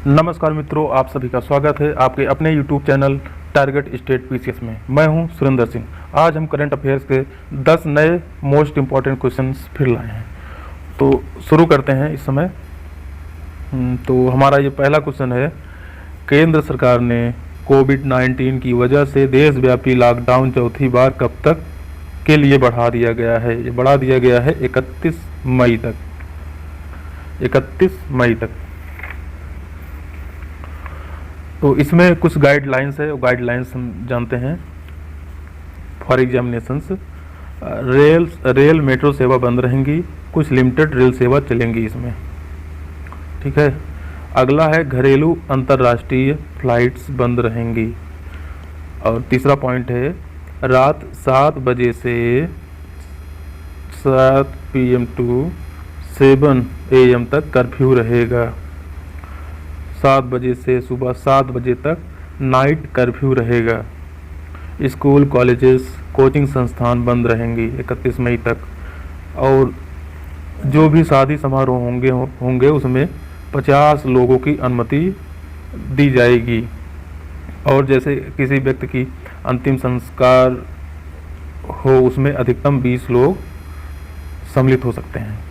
नमस्कार मित्रों, आप सभी का स्वागत है आपके अपने YouTube channel target state PCS में। मैं हूं सुरेंद्र सिंह। आज हम करंट अफेयर्स के 10 नए मोस्ट इम्पॉर्टेंट क्वेश्चंस फिर लाए हैं, तो शुरू करते हैं इस समय। तो हमारा ये पहला क्वेश्चन है, केंद्र सरकार ने कोविड-19 की वजह से देशव्यापी लॉकडाउन चौथी बार कब तक के लिए बढ़ा दिया गया है? ये बढ़ा दिया गया है 31 मई तक। 31 मई तक। तो इसमें कुछ गाइडलाइंस है, वो गाइडलाइंस हम जानते हैं। फॉर एग्जामिनेशंस, रेल मेट्रो सेवा बंद रहेंगी, कुछ लिमिटेड रेल सेवा चलेंगी इसमें, ठीक है। अगला है घरेलू अंतर्राष्ट्रीय फ्लाइट्स बंद रहेंगी। और तीसरा पॉइंट है, रात 7 बजे से 7 PM टू 7 AM तक कर्फ्यू रहेगा। 7 बजे से सुबह 7 बजे तक नाइट कर्फ्यू रहेगा। स्कूल, कॉलेजेस, कोचिंग संस्थान बंद रहेंगी 31 मई तक। और जो भी शादी समारोह होंगे उसमें 50 लोगों की अनुमति दी जाएगी। और जैसे किसी व्यक्ति की अंतिम संस्कार हो उसमें अधिकतम 20 लोग सम्मिलित हो सकते हैं।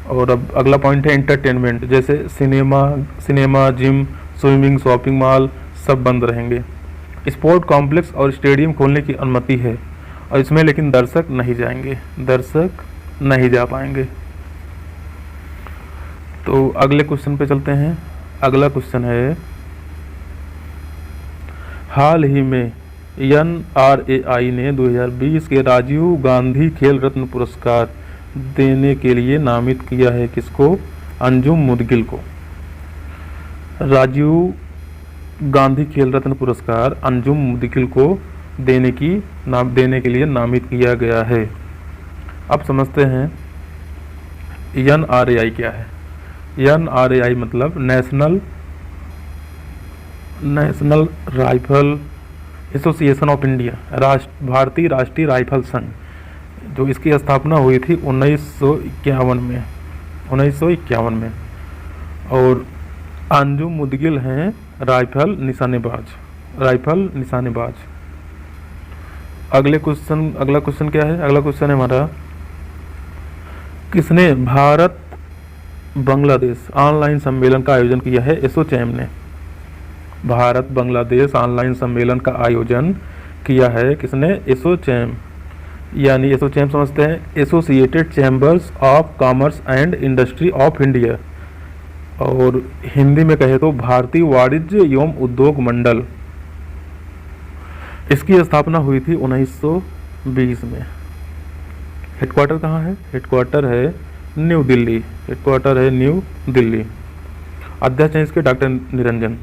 और अब अगला पॉइंट है एंटरटेनमेंट, जैसे cinema, gym, swimming, shopping mall सब बंद रहेंगे। स्पोर्ट कॉम्प्लेक्स और स्टेडियम खोलने की अनुमति है, और इसमें लेकिन दर्शक नहीं जाएंगे, दर्शक नहीं जा पाएंगे। तो अगले क्वेश्चन पे चलते हैं। अगला क्वेश्चन है, हाल ही में NRAI ने 2020 के राजीव गांधी खेल रत्न पुरस्कार देने के लिए नामित किया है किसको? अंजुम मुदगिल को। राजीव गांधी खेल रत्न पुरस्कार अंजुम मुदगिल को देने के लिए नामित किया गया है। अब समझते हैं NRAI क्या है। NRAI मतलब national rifle association of India, भारतीय राष्ट्रीय राइफल संघ, जो इसकी स्थापना हुई थी 1951 में। और अंजुम मुदगिल हैं राइफल निशानेबाज। अगला क्वेश्चन क्या है? अगला क्वेश्चन है हमारा, किसने भारत बांग्लादेश ऑनलाइन सम्मेलन का आयोजन किया है? एसोचैम ने भारत बांग्लादेश ऑनलाइन सम्मेलन का आयोजन किया है किसने? एसोचैम। यानी एसोचैम समझते हैं, associated chambers of commerce and industry of India, और हिंदी में कहे तो भारतीय वाणिज्य एवं उद्योग मंडल। इसकी स्थापना हुई थी 1920 में। हेडक्वार्टर कहाँ है? हेडक्वार्टर है न्यू दिल्ली। अध्यक्ष हैं इसके डॉक्टर निरंजन।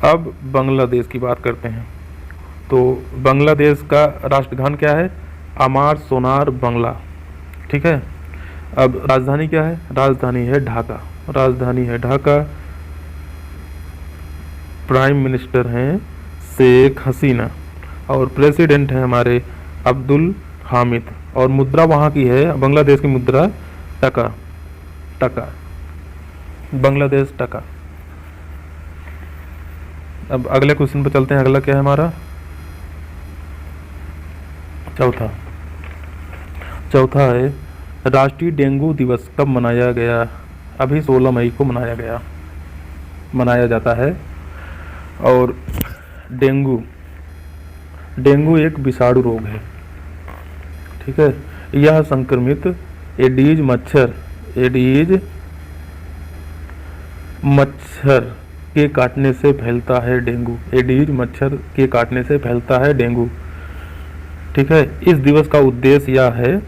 अब बांग्लादेश की बात करते हैं। तो बांग्लादेश का राष्ट्रगान क्या है? अमार सोनार बांग्ला, ठीक है। अब राजधानी क्या है? राजधानी है ढाका। प्राइम मिनिस्टर हैं शेख हसीना, और प्रेसिडेंट हैं हमारे अब्दुल हामिद। और मुद्रा वहाँ की है, बांग्लादेश की मुद्रा टका, बांग्लादेश टका। अब अगले क्वेश्चन पर चलते हैं। अगला क्या है हमारा? चौथा है, राष्ट्रीय डेंगू दिवस कब मनाया गया? अभी 16 मई को मनाया जाता है। और डेंगू एक विषाणु रोग है, ठीक है। यह संक्रमित एडीज मच्छर के काटने से फैलता है डेंगू। एडीज मच्छर के काटने से फैलता है डेंगू, ठीक है। इस दिवस का उद्देश्य यह है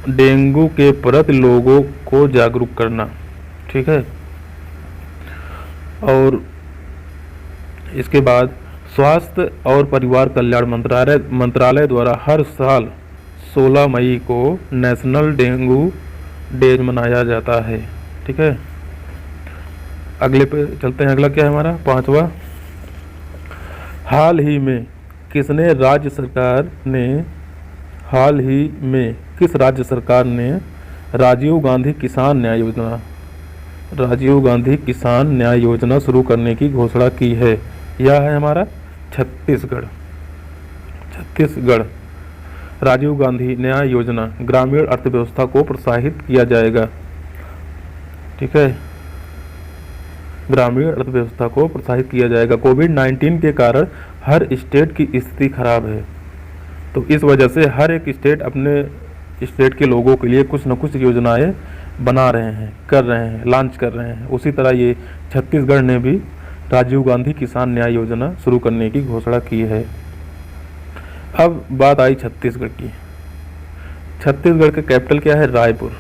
डेंगू के प्रति लोगों को जागरूक करना, ठीक है। और इसके बाद स्वास्थ्य और परिवार कल्याण मंत्रालय द्वारा हर साल 16 मई को नेशनल डेंगू डे मनाया जाता है, ठीक है। अगले पे चलते हैं। अगला क्या है हमारा? 5वां, हाल ही में किस राज्य सरकार ने राजीव गांधी किसान न्याय योजना, राजीव गांधी किसान न्याय योजना शुरू करने की घोषणा की है। यह है हमारा छत्तीसगढ़। छत्तीसगढ़ राजीव गांधी न्याय योजना, ग्रामीण अर्थव्यवस्था को प्रोत्साहित किया जाएगा। ठीक है, ग्रामीण अर्थव्यवस्था को प्रोत्साहित किया जाएगा। कोविड-19 के कारण हर स्टेट की स्थिति खराब है, तो इस वजह से हर एक स्टेट अपने स्टेट के लोगों के लिए कुछ न कुछ योजनाएं बना रहे हैं, कर रहे हैं, लॉन्च कर रहे हैं। उसी तरह ये छत्तीसगढ़ ने भी राजीव गांधी किसान न्याय योजना शुरू करने की घोषणा की है। अब बात आई छत्तीसगढ़ की। छत्तीसगढ़ का कैपिटल क्या है? रायपुर।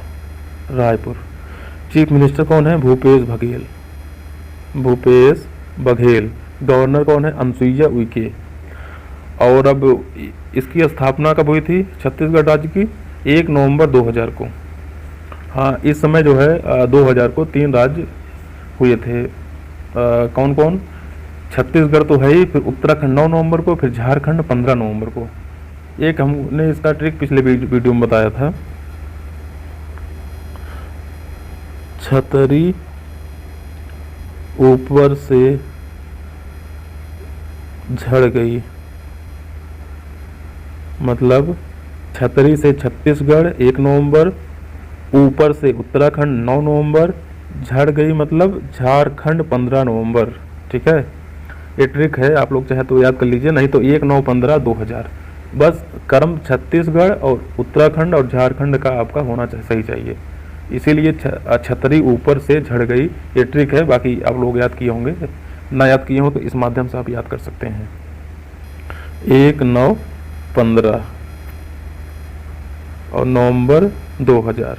रायपुर। चीफ मिनिस्टर कौन है? भूपेश बघेल। भूपेश बघेल। गवर्नर कौन है? अनसुईया उइके। और अब इसकी स्थापना कब हुई थी छत्तीसगढ़ राज्य की? 1 नवंबर 2000 को। हाँ, इस समय जो है 2000 को 3 राज्य हुए थे। कौन कौन? छत्तीसगढ़ तो है ही, फिर उत्तराखंड 9 नवंबर को, फिर झारखंड 15 नवंबर को। एक हमने इसका ट्रिक पिछले वीडियो में बताया था। छतरी ऊपर से झड़ गई, मतलब छतरी से छत्तीसगढ़ 1 नवंबर, ऊपर से उत्तराखंड 9 नवंबर, झड़ गई मतलब झारखंड 15 नवंबर। ठीक है, ये ट्रिक है, आप लोग चाहे तो याद कर लीजिए, नहीं तो 1/9/15/2000। बस क्रम छत्तीसगढ़ और उत्तराखंड और झारखंड का आपका होना सही चाहिए, इसीलिए छतरी ऊपर से झड़ गई ये ट्रिक है। बाकी आप लोग याद किए होंगे, ना याद किए हो तो इस माध्यम से आप याद कर सकते हैं। 1/9/15 और नवंबर 2000।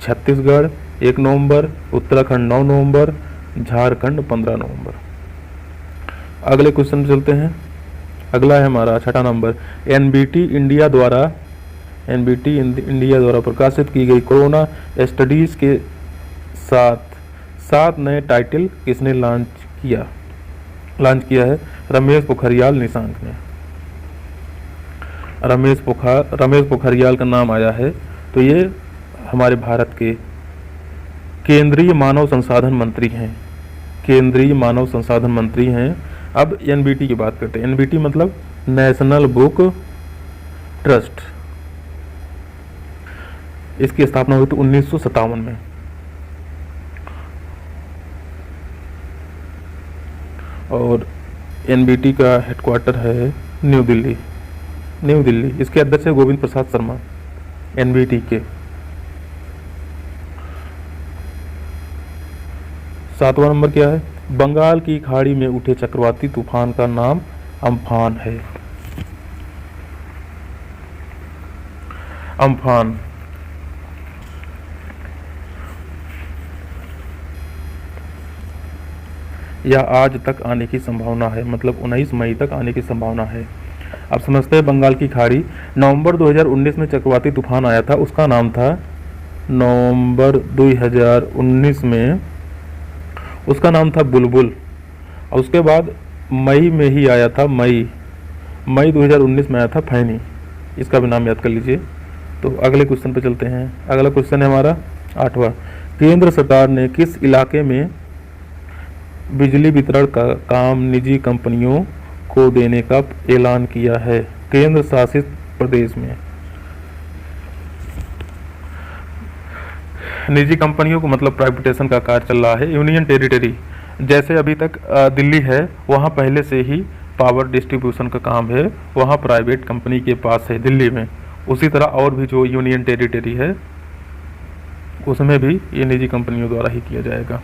छत्तीसगढ़ 1 नवंबर, उत्तराखंड 9 नवंबर, झारखंड 15 नवंबर। अगले क्वेश्चन चलते हैं। अगला है हमारा 6ठा नंबर। एनबीटी इंडिया द्वारा प्रकाशित की गई कोरोना स्टडीज के साथ 7 नए टाइटल किसने लॉन्च किया है? रमेश पोखरियाल निशंक ने। रमेश पोखरियाल का नाम आया है, तो ये हमारे भारत के केंद्रीय मानव संसाधन मंत्री हैं। केंद्रीय मानव संसाधन मंत्री हैं। अब एनबीटी की बात करते हैं। एनबीटी मतलब नेशनल बुक ट्रस्ट। इसकी स्थापना हुई थी 1957 में। और एनबीटी का हेडक्वार्टर है न्यू दिल्ली। इसके अध्यक्ष है गोविंद प्रसाद शर्मा, एनबीटी के। 7वां नंबर क्या है? बंगाल की खाड़ी में उठे चक्रवाती तूफान का नाम अम्फान है। अम्फान। यह आज तक आने की संभावना है, मतलब 19 मई तक आने की संभावना है। अब समझते हैं बंगाल की खाड़ी। नवंबर 2019 में चक्रवाती तूफान आया था, उसका नाम था नवंबर 2019 में उसका नाम था बुलबुल। और उसके बाद मई में ही आया था, मई 2019 में आया था फैनी। इसका भी नाम याद कर लीजिए। तो अगले क्वेश्चन पे चलते हैं। अगला क्वेश्चन है हमारा 8वां। केंद्र सरकार ने किस इलाके में बिजली वितरण का काम निजी कंपनियों को देने का ऐलान किया है? केंद्र शासित प्रदेश में। निजी कंपनियों को मतलब प्राइवेटाइजेशन का कार्य चल रहा है। यूनियन टेरिटरी जैसे अभी तक दिल्ली है, वहाँ पहले से ही पावर डिस्ट्रीब्यूशन का काम है, वहाँ प्राइवेट कंपनी के पास है दिल्ली में। उसी तरह और भी जो यूनियन टेरिटरी है उसमें भी ये निजी कंपनियों द्वारा ही किया जाएगा।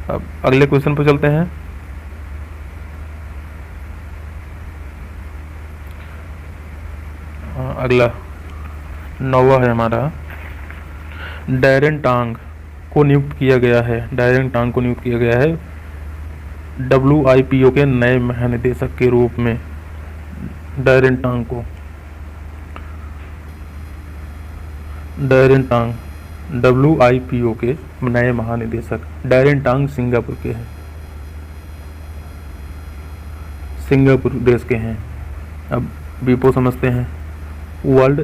अब अगले क्वेश्चन पर चलते हैं। अगला 9वां है हमारा। डैरेन टांग को नियुक्त किया गया है। डैरेन टांग को नियुक्त किया गया है WIPO के नए महानिदेशक के रूप में। डैरेन टांग को, डैरेन टांग WIPO के नए महानिदेशक। डैरेन टांग सिंगापुर के हैं, सिंगापुर देश के हैं। अब विपो समझते हैं। वर्ल्ड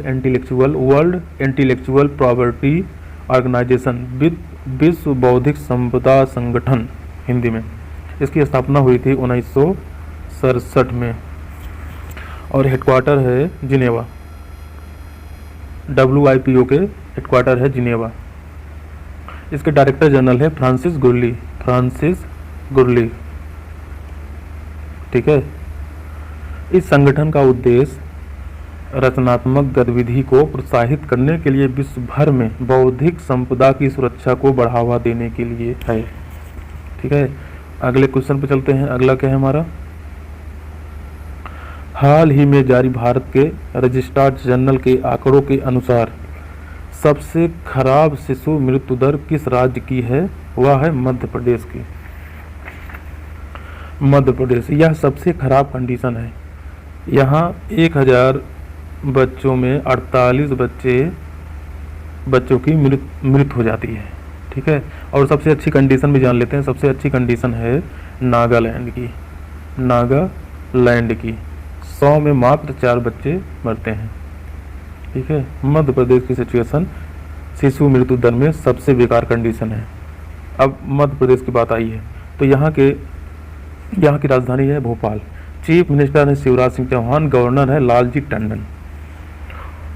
इंटेलेक्चुअल प्रॉपर्टी ऑर्गेनाइजेशन, विश्व बौद्धिक संपदा संगठन हिंदी में। इसकी स्थापना हुई थी 1967 में और हेडक्वार्टर है जिनेवा। WIPO के हेडक्वार्टर है जिनेवा। इसके डायरेक्टर जनरल है फ्रांसिस गुरली। ठीक है। इस संगठन का उद्देश्य रचनात्मक गतिविधि को प्रोत्साहित करने के लिए विश्व भर में बौद्धिक संपदा की सुरक्षा को बढ़ावा देने के लिए है। ठीक है। अगले क्वेश्चन पे चलते हैं। अगला क्या है हमारा, हाल ही में जारी भारत के रजिस्ट्रार जनरल के आंकड़ों के अनुसार सबसे खराब शिशु मृत्यु दर किस राज्य की है? वह है मध्य प्रदेश की। मध्य प्रदेश, यह सबसे खराब कंडीशन है। यहाँ 1000 बच्चों में 48 बच्चों की मृत्यु हो जाती है। ठीक है। और सबसे अच्छी कंडीशन भी जान लेते हैं। सबसे अच्छी कंडीशन है नागालैंड की 100 में मात्र 4 बच्चे मरते हैं। ठीक है। मध्य प्रदेश की सिचुएशन शिशु मृत्यु दर में सबसे बेकार कंडीशन है। अब मध्य प्रदेश की बात आई है तो यहाँ की राजधानी है भोपाल। चीफ मिनिस्टर है शिवराज सिंह चौहान, गवर्नर है लालजी टंडन।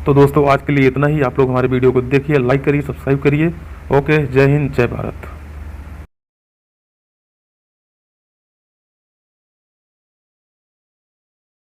तो दोस्तों आज के लिए इतना ही। आप लोग हमारे वीडियो को देखिए, लाइक करिए, सब्सक्राइब करिए। ओके, जय हिंद, जय भारत।